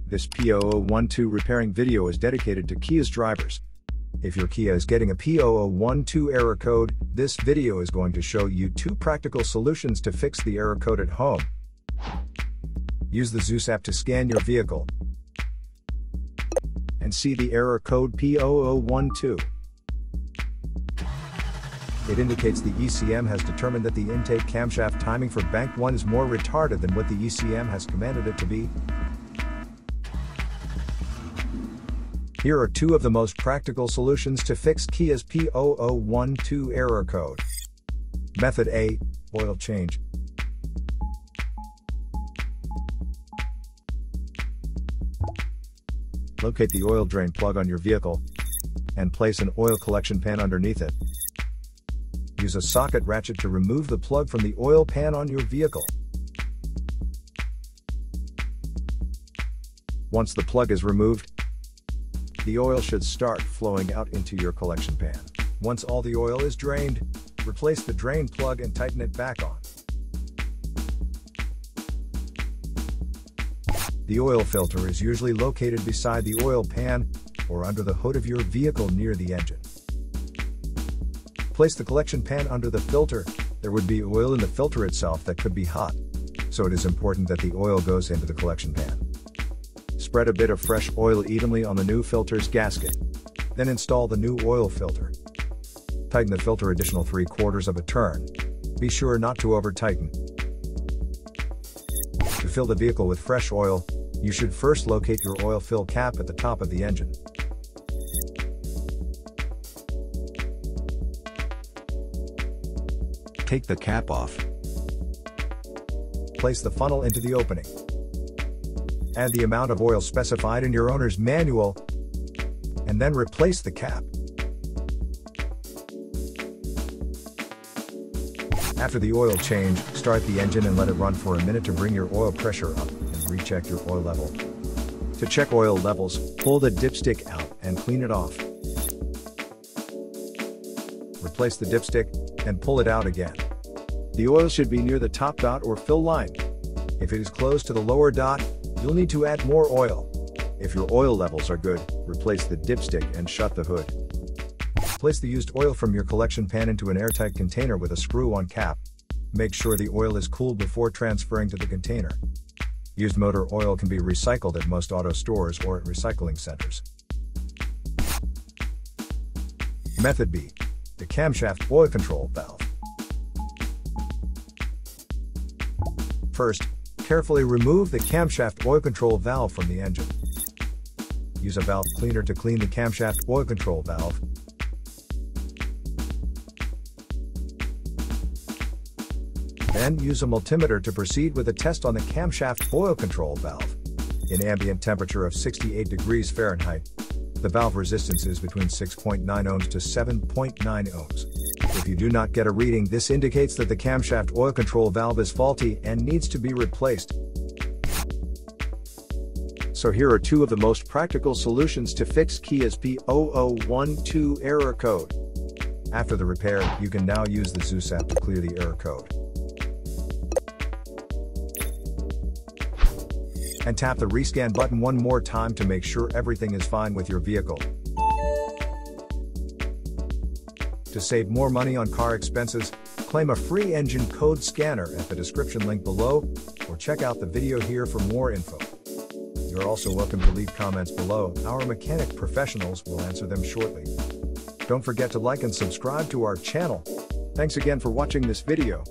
This P0012 repairing video is dedicated to Kia's drivers. If your Kia is getting a P0012 error code, this video is going to show you 2 practical solutions to fix the error code at home. Use the Zeus app to scan your vehicle and see the error code P0012. It indicates the ECM has determined that the intake camshaft timing for bank 1 is more retarded than what the ECM has commanded it to be. Here are 2 of the most practical solutions to fix Kia's P0012 error code. Method A, oil change. Locate the oil drain plug on your vehicle and place an oil collection pan underneath it. Use a socket ratchet to remove the plug from the oil pan on your vehicle. Once the plug is removed, the oil should start flowing out into your collection pan. Once all the oil is drained, replace the drain plug and tighten it back on. The oil filter is usually located beside the oil pan or under the hood of your vehicle near the engine. Place the collection pan under the filter. There would be oil in the filter itself that could be hot, so it is important that the oil goes into the collection pan. Spread a bit of fresh oil evenly on the new filter's gasket. Then install the new oil filter. Tighten the filter additional 3/4 of a turn. Be sure not to over-tighten. To fill the vehicle with fresh oil, you should first locate your oil fill cap at the top of the engine. Take the cap off. Place the funnel into the opening. Add the amount of oil specified in your owner's manual, and then replace the cap. After the oil change, start the engine and let it run for a minute to bring your oil pressure up and recheck your oil level. To check oil levels, pull the dipstick out and clean it off. Replace the dipstick and pull it out again. The oil should be near the top dot or fill line. If it is close to the lower dot, you'll need to add more oil. If your oil levels are good, replace the dipstick and shut the hood. Place the used oil from your collection pan into an airtight container with a screw-on cap. Make sure the oil is cooled before transferring to the container. Used motor oil can be recycled at most auto stores or at recycling centers. Method B, the Camshaft Oil Control Valve. First, carefully remove the camshaft oil control valve from the engine. Use a valve cleaner to clean the camshaft oil control valve. Then use a multimeter to proceed with a test on the camshaft oil control valve. In ambient temperature of 68 degrees Fahrenheit, the valve resistance is between 6.9 ohms to 7.9 ohms. If you do not get a reading, this indicates that the camshaft oil control valve is faulty and needs to be replaced. So here are 2 of the most practical solutions to fix Kia's P0012 error code. After the repair, you can now use the Zeus app to clear the error code. And tap the rescan button one more time to make sure everything is fine with your vehicle. To save more money on car expenses, claim a free engine code scanner at the description link below, or check out the video here for more info. You're also welcome to leave comments below. Our mechanic professionals will answer them shortly. Don't forget to like and subscribe to our channel. Thanks again for watching this video.